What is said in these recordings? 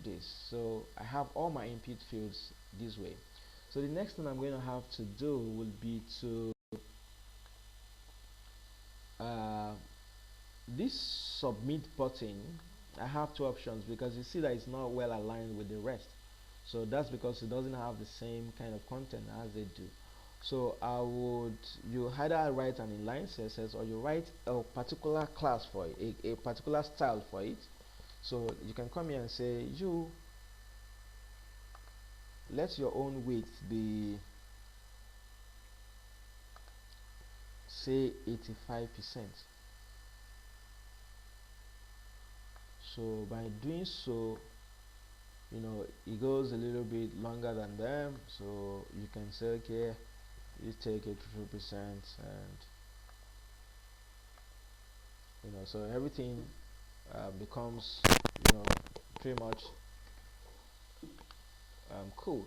this. So I have all my input fields this way. So the next thing I'm going to have to do will be to uh, this submit button. I have two options because you see that it's not well aligned with the rest. So that's because it doesn't have the same kind of content as they do. So I would, you either write an inline CSS or you write a particular class for it, a particular style for it. So you can come here and say, you let your own width be, say, 85%. So by doing so, you know, it goes a little bit longer than them. So you can say, okay, you take 83%, and you know, so everything becomes, you know, pretty much cool.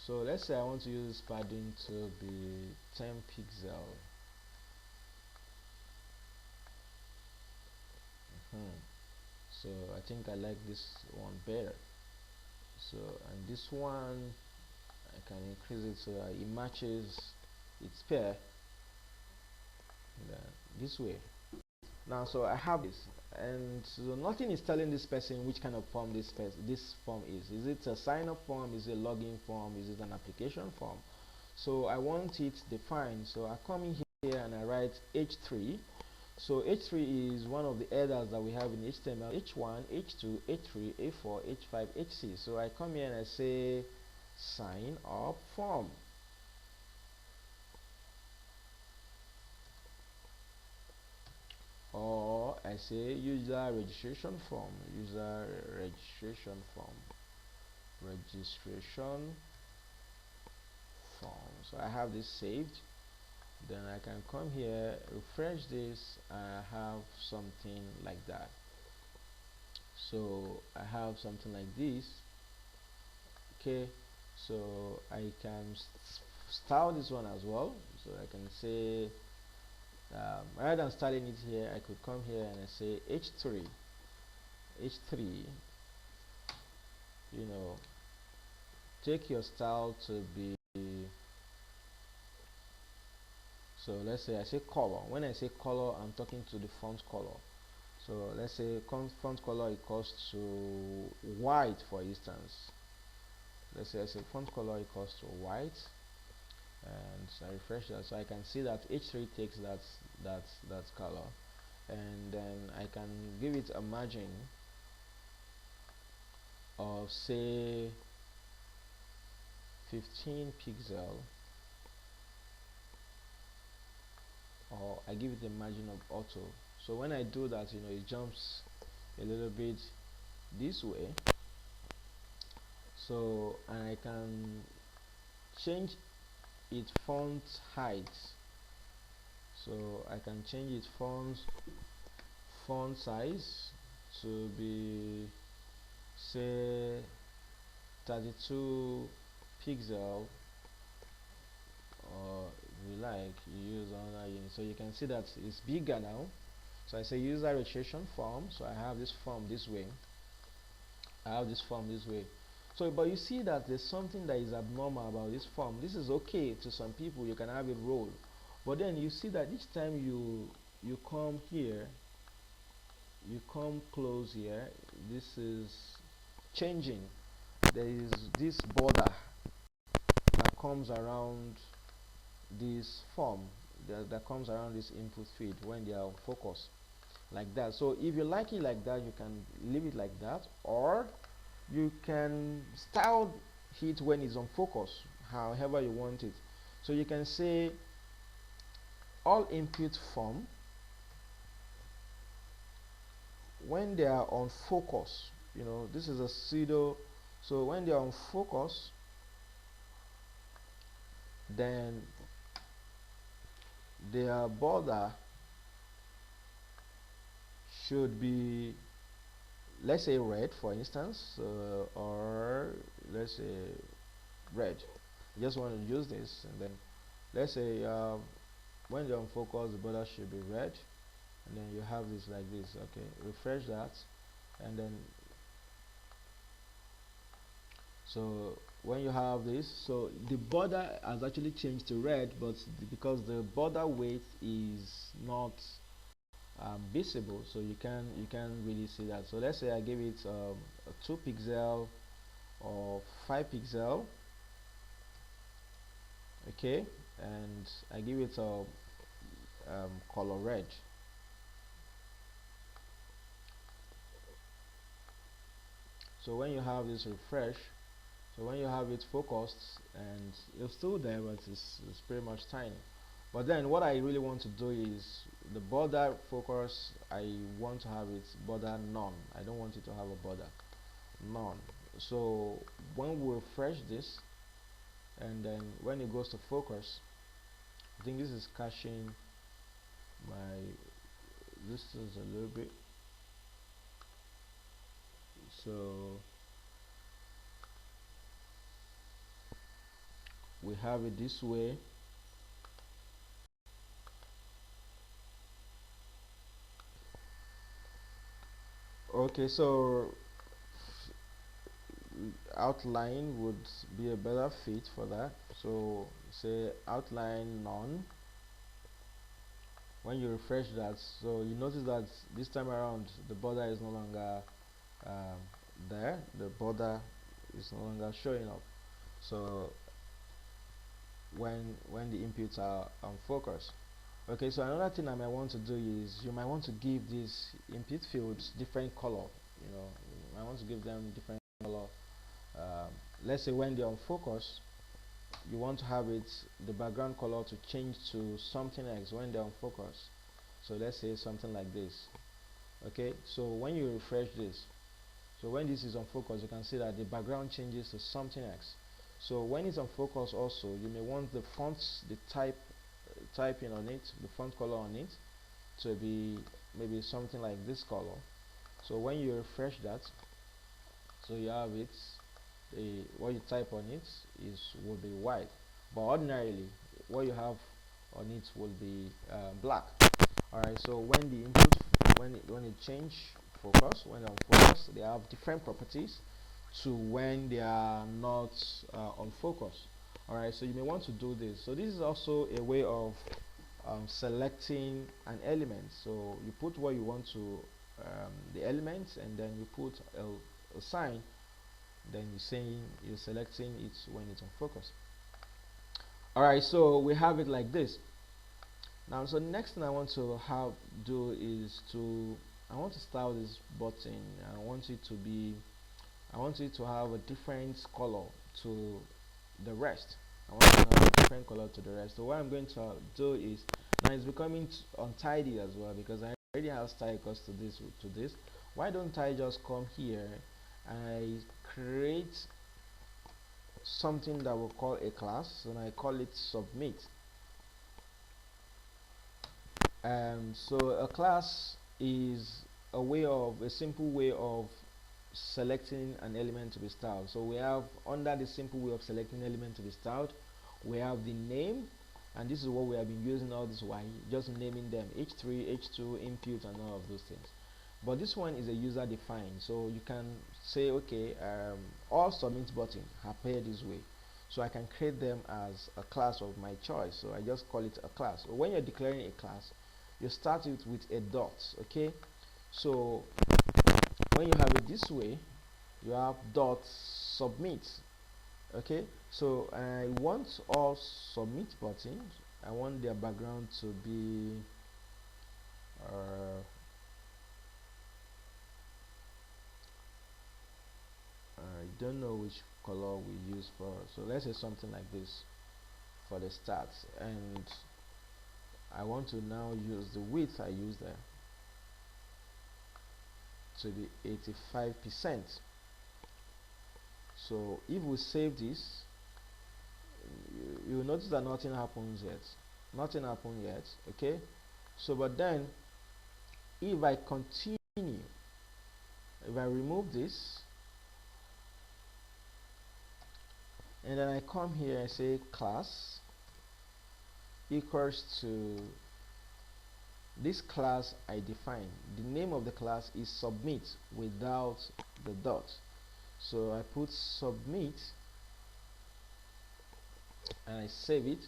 So let's say I want to use padding to be 10 pixel. So I think I like this one better. So, and this one I can increase it so that it matches its pair this way. Now, so I have this, and so nothing is telling this person which kind of form this form is. Is it a sign up form? Is it a login form? Is it an application form? So I want it defined. So I come in here and I write h3. So h3 is one of the headers that we have in HTML. h1, h2, h3, a4, h5, hc. So I come here and I say sign up form. Or I say user registration form, registration form. So I have this saved. Then I can come here, refresh this, and I have something like that. So I have something like this. Okay, so I can style this one as well. So I can say, rather than styling it here, I could come here and I say h3, you know, take your style to be, so let's say I say color. When I say color, I'm talking to the font color. So let's say font color equals to white, for instance. Let's say I say font color equals to white, and so I refresh that, so I can see that h3 takes that color, and then I can give it a margin of, say, 15 pixel, or I give it a margin of auto. So when I do that, you know, it jumps a little bit this way. So, and I can change its font height. So I can change its font size to be, say, 32 pixel, or if you like, you use another unit. So you can see that it's bigger now. So I say user registration form. So I have this form this way. So, but you see that there's something that is abnormal about this form. This is okay to some people, you can have it roll, but then you see that each time you come here, you come close here, this is changing. There is this border that comes around this form, that comes around this input field when they are focused, like that. So if you like it like that, you can leave it like that, or you can style it when it's on focus, however you want it. So you can say all input form, when they are on focus, you know, this is a pseudo, so when they are on focus, then their border should be, let's say, red, for instance, or let's say red. I just want to use this, and then let's say when you're on focus, the border should be red, and then you have this like this. Okay, refresh that, and then So when you have this, so the border has actually changed to red, but because the border weight is not visible, so you can really see that. So let's say I give it a 2 pixel or 5 pixel, okay, and I give it a color red. So when you have this refresh, so when you have it focused, and it's still there, but it's pretty much tiny. But then what I really want to do is the border focus, I want to have it border none. I don't want it to have a border, none. So when we refresh this, and then when it goes to focus, I think this is caching my distance a little bit. So we have it this way. Okay, so outline would be a better fit for that. So say outline none. When you refresh that, so you notice that this time around the border is no longer um, there. The border is no longer showing up. So when the inputs are on focus. Okay, so another thing I might want to do is you might want to give these input fields different color. You might want to give them different color. Let's say when they're on focus, you want to have it the background color to change to something else when they're on focus. So let's say something like this. Okay, so when you refresh this, so when this is on focus, you can see that the background changes to something else. So when it's on focus also, you may want the fonts, the typing on it, the font color on it, to be maybe something like this color. So when you refresh that, so you have it, what you type on it will be white, but ordinarily what you have on it will be black. All right, so when the input, when it change focus, when they're on focus, they have different properties to when they are not on focus. All right, so you may want to do this. So this is also a way of selecting an element. So you put what you want to the elements, and then you put a sign, then you're selecting it when it's on focus. All right, so we have it like this. Now, so the next thing I want to do is I want to style this button. I want it to have a different color to the rest. I want it to have a different color to the rest. So what I'm going to do is, now it's becoming untidy as well, because I already have style cost to this. Why don't I just come here and I create something that we'll call a class, and I call it submit. So a class is a simple way of selecting an element to be styled. So we have, under the simple way of selecting element to be styled, we have the name, and this is what we have been using all this while, just naming them h3, h2, input, and all of those things. But this one is a user defined, so you can say, okay, all submit button appear this way, so I can create them as a class of my choice. So I just call it a class. So when you're declaring a class, you start it with a dot. Okay, so when you have it this way, you have dot submit. Okay, so I want all submit buttons, I want their background to be I don't know which color we use for, so let's say something like this for the start, and I want to now use the width I use there to be 85%. So if we save this, you will notice that nothing happens yet. Nothing happened yet. Okay, so but then if I continue, if I remove this, and then I come here and say class equals to this class I define. The name of the class is submit without the dot. So I put submit and I save it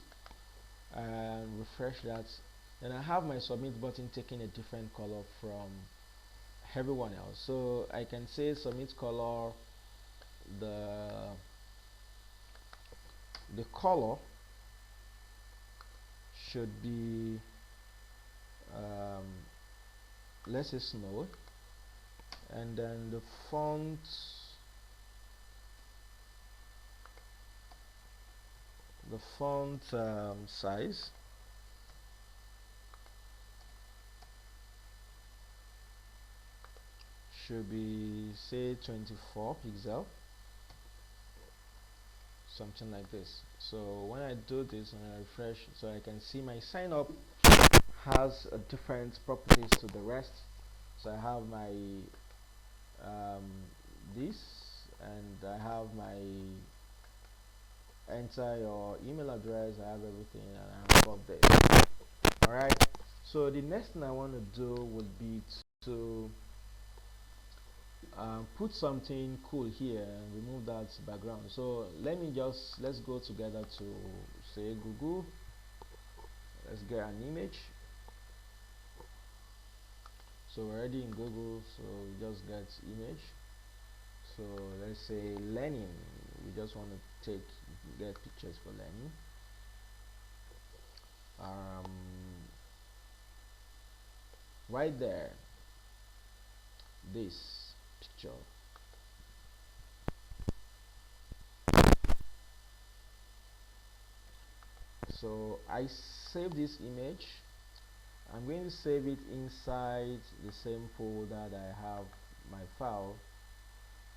and refresh that. Then I have my submit button taking a different color from everyone else. So I can say submit color, the color should be um, let's say snow, and then the font size should be say 24 pixel, something like this. So when I do this and I refresh, so I can see my sign up has a different properties to the rest. So I have my um, this, and I have my enter your email address, I have everything, and I have update. Alright, so the next thing I want to do would be to put something cool here and remove that background. So let's go together to say Google. Let's get an image. So we're already in Google, so we just get image. So let's say learning. We just want to get pictures for learning. Right there, this picture. So I save this image. I'm going to save it inside the same folder that I have my file.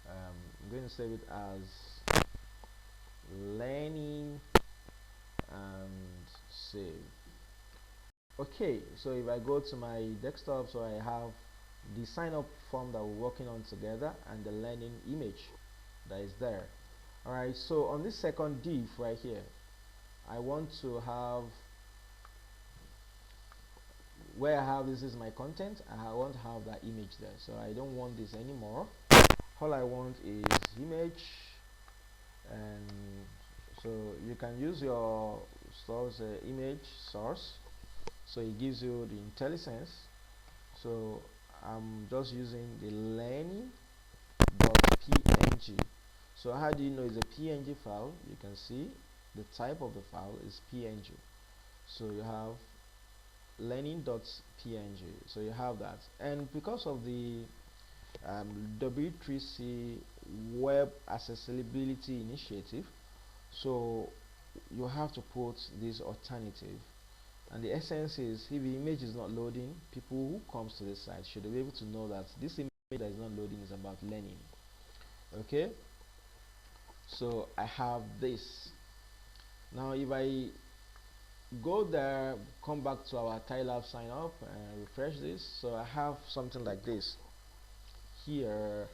I'm going to save it as learning and save. Okay, so if I go to my desktop, so I have the sign up form that we're working on together and the learning image that is there. Alright, so on this second div right here, I want to have where I have this is my content, I want to have that image there. So I don't want this anymore. All I want is image, and so you can use your source image source, so it gives you the IntelliSense. So I'm just using the learning.png. So how do you know it's a PNG file? You can see the type of the file is PNG. So you have learning.png, so you have that. And because of the W3C web accessibility initiative, so you have to put this alternative. And the essence is, if the image is not loading, people who comes to the site should be able to know that this image that is not loading is about learning. Okay, so I have this. Now if I go there, come back to our TileLab sign up and refresh this, so I have something like this here,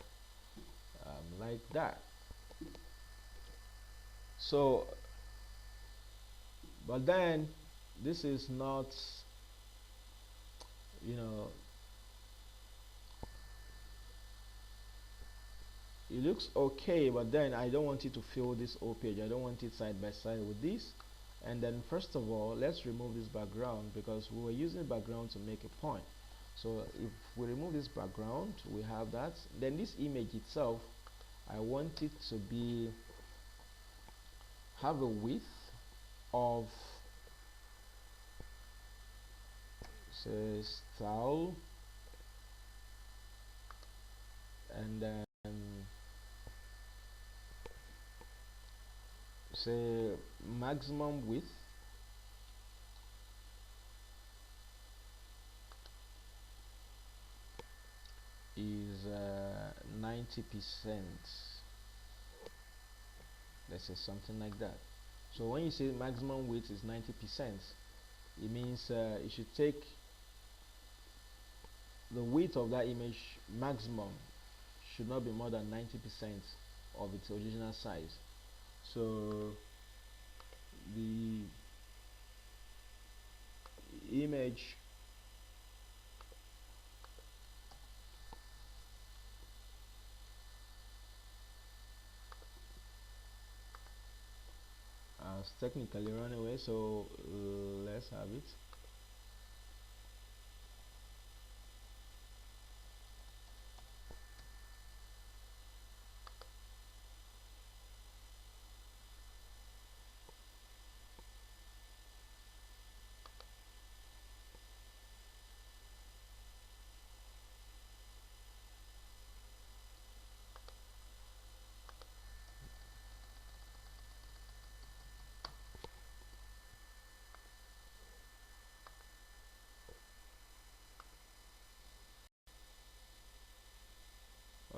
like that. So but then this is not, you know, it looks okay, but then I don't want it to fill this whole page. I don't want it side by side with this. And then first of all, let's remove this background, because we were using background to make a point. So if we remove this background, we have that. Then this image itself, I want it to be have a width of, say, style, and then say maximum width is 90%. Let's say something like that. So when you say maximum width is 90%, it means you should take the width of that image maximum should not be more than 90% of its original size. So the image it's technically run away, so let's have it.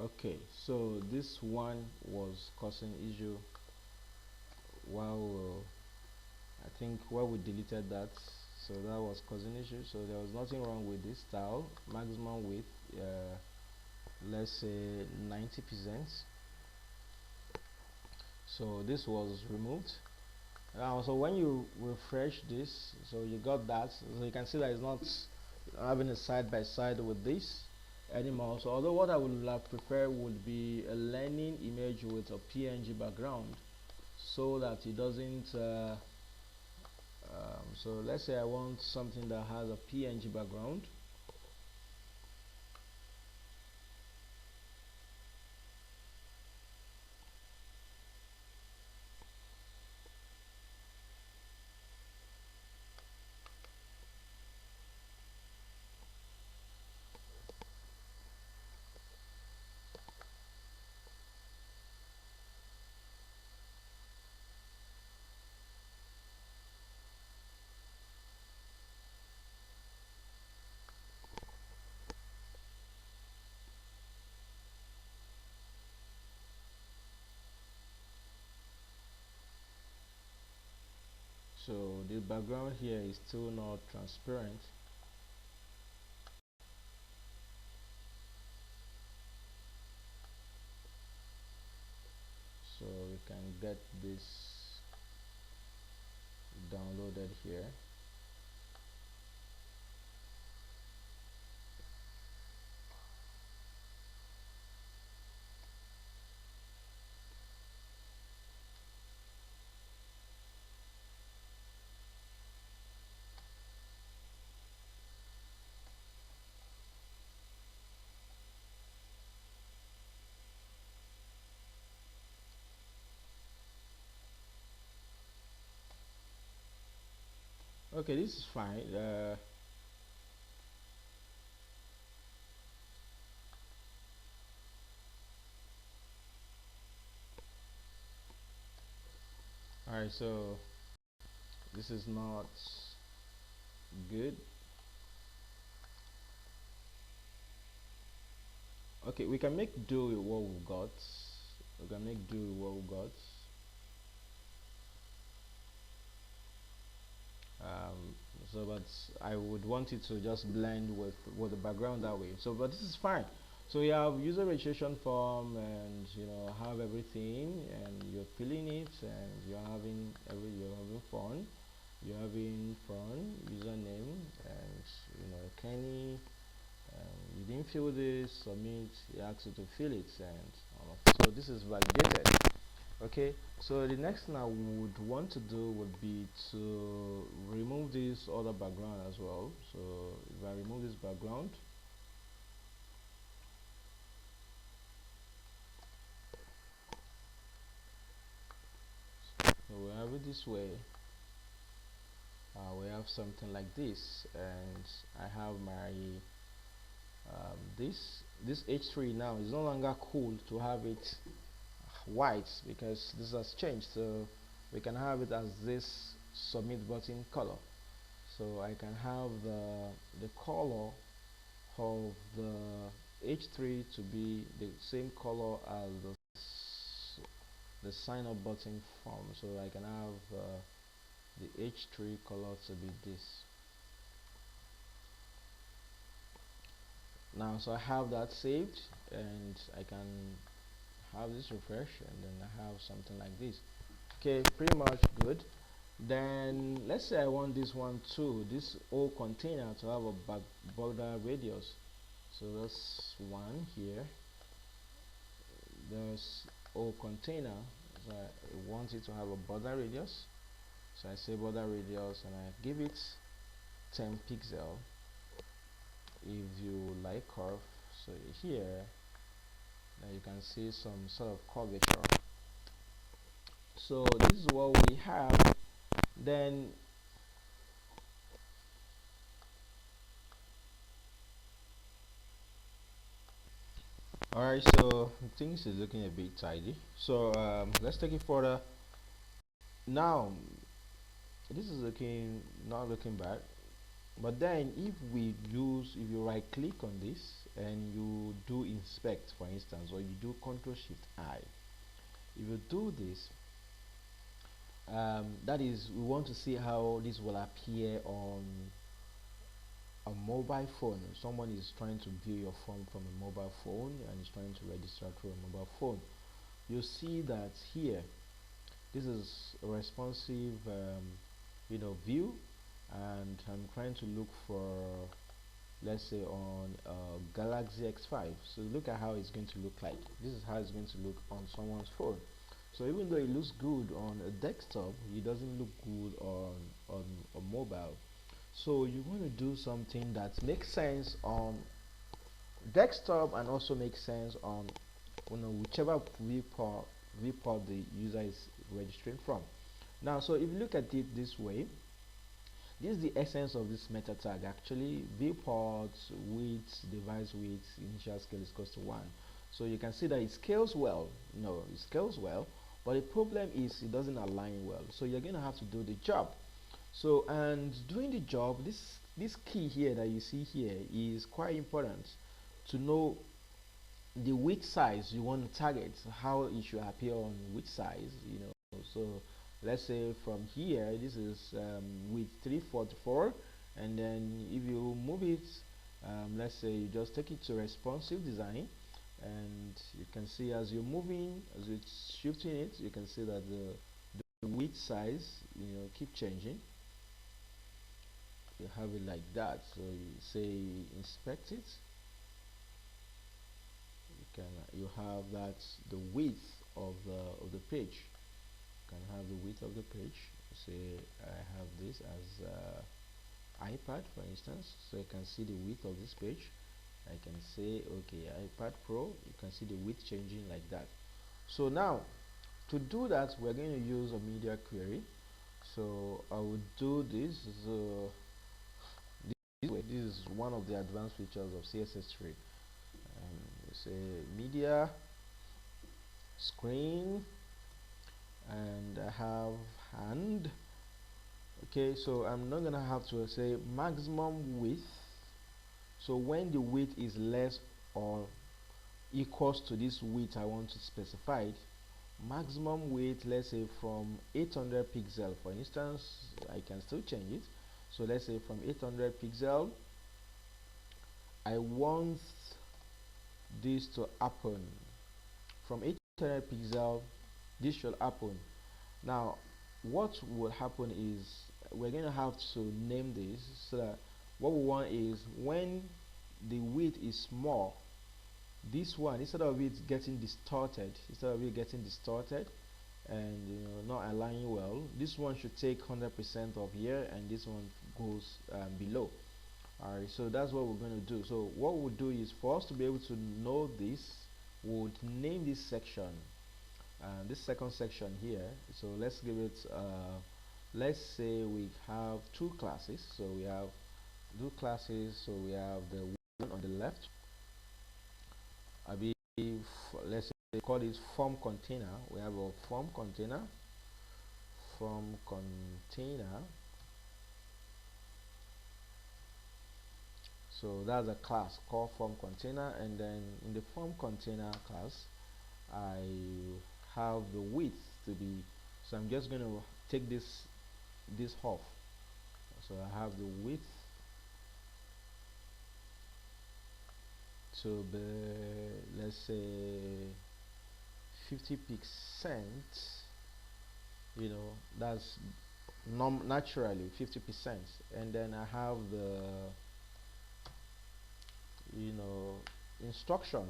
Okay, so this one was causing issue while I think while we deleted that, so that was causing issue. So there was nothing wrong with this style. Maximum width, let's say 90%. So this was removed. So when you refresh this, so you got that. So you can see that it's not having a side by side with this anymore. So although what I would have preferred would be a learning image with a PNG background, so that it doesn't so let's say I want something that has a PNG background. So the background here is still not transparent. So we can get this downloaded here. Okay, this is fine. Alright, so this is not good. Okay, we can make do with what we've got. We can make do with what we've got. Um, so but I would want it to just blend with the background that way. So but this is fine. So you have user registration form, and you know have everything, and you're filling it, and you're having fun. You're having fun username, and you know Kenny. You didn't fill this, submit. It asks you to fill it, and so this is validated. Okay, so the next thing I would want to do would be to remove this other background as well. So if I remove this background, so we have it this way. We have something like this, and I have my this H3 now is no longer cool to have it white because this has changed. So we can have it as this submit button color. So I can have the color of the H3 to be the same color as the sign up button form. So I can have the H3 color to be this. Now so I have that saved, and I can have this refresh, and then I have something like this. Okay, pretty much good. Then let's say I want this one too, this whole container to have a border radius. So that's one here. There's whole container, so I want it to have a border radius. So I say border radius and I give it 10 pixel. If you like curve, so here now you can see some sort of curvature. So this is what we have. Then alright, so things is looking a bit tidy. So let's take it further. Now this is looking not looking bad. But then if you right click on this and you do inspect, for instance, or you do Control Shift I, if you do this, that is, we want to see how this will appear on a mobile phone. Someone is trying to view your phone from a mobile phone and is trying to register through a mobile phone. You see that here, this is a responsive, view, and I'm trying to look for, let's say, on Galaxy X5. So look at how it's going to look like. This is how it's going to look on someone's phone. So even though it looks good on a desktop, it doesn't look good on a mobile. So you want to do something that makes sense on desktop and also makes sense on whichever viewport the user is registering from. Now, so if you look at it this way, this is the essence of this meta tag. Actually, viewport width, device width, initial scale is equals to 1. So you can see that it scales well. No, it scales well, but the problem is it doesn't align well. So you're going to have to do the job. So, and doing the job, this key here that you see here is quite important to know the width size you want to target, how it should appear on which size, so let's say from here this is width 344, and then if you move it, let's say you just take it to responsive design, and you can see as you're moving, as you're shifting it, you can see that the width size keep changing. You have it like that. So you say inspect it, you have that the width of the page. You can have the width of the page. Say I have this as iPad, for instance, so you can see the width of this page. I can say okay, iPad Pro, you can see the width changing like that. So now to do that, we're going to use a media query. So I will do this this way. This is one of the advanced features of CSS3. You say media screen, and I have hand. Okay, so I'm not gonna have to say maximum width. So when the width is less or equals to this width I want to specify it, maximum width, let's say from 800 pixel, for instance, I can still change it. So let's say from 800 pixel, I want this to happen. From 800 pixel, this should happen. Now what will happen is we're going to have to name this, so that what we want is when the width is small, this one, instead of it getting distorted, and not aligning well, this one should take 100% of here, and this one goes below. Alright, so that's what we're going to do. So what we'll do is, for us to be able to know this, we'll name this section, this second section here. So let's give it let's say we have two classes. So we have two classes. So we have the one on the left. I believe, let's say call this form container. We have a form container. So that's a class called form container, and then in the form container class, I have the width to be. So I'm just going to take this off. So I have the width to be, let's say, 50%. That's naturally 50%, and then I have the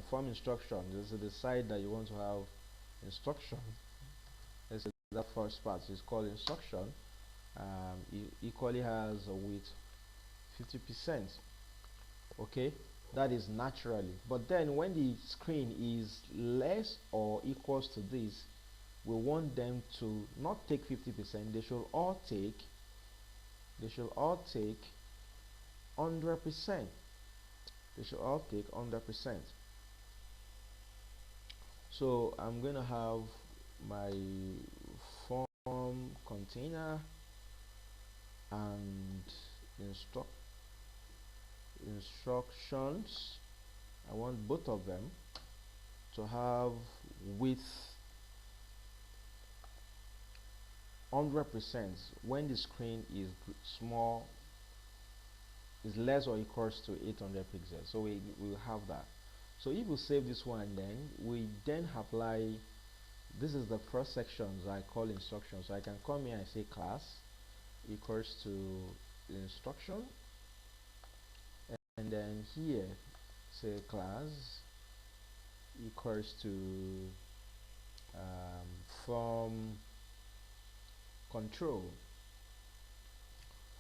form instruction. This is the side that you want to have instruction. Let's say that first part is called instruction. equally has a width 50%. Okay, that is naturally. But then when the screen is less or equals to this, we want them to not take 50%. They should all take 100%. They should all take 100%. So I'm going to have my form container and instructions. I want both of them to have width 100% when the screen is small, is less or equals to 800 pixels. So we will have that. So if we save this one, then we then apply, this is the first section I call instruction. So I can come here and say class equals to instruction, and then here say class equals to from control,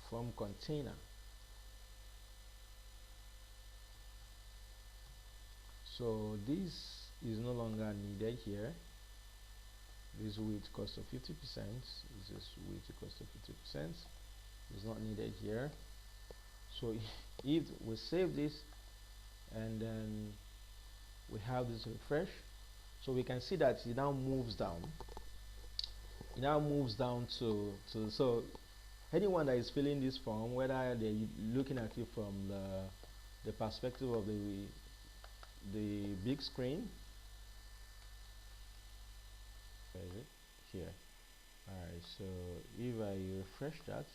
from container. So this is no longer needed here. This width equals to 50%. This is width equals to 50%. It's not needed here. So if we save this and then we have this refresh, so we can see that it now moves down. It now moves down to so anyone that is filling this form, whether they're looking at it from the perspective of the big screen, where is it? Here. Alright, so if I refresh that,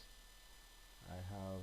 I have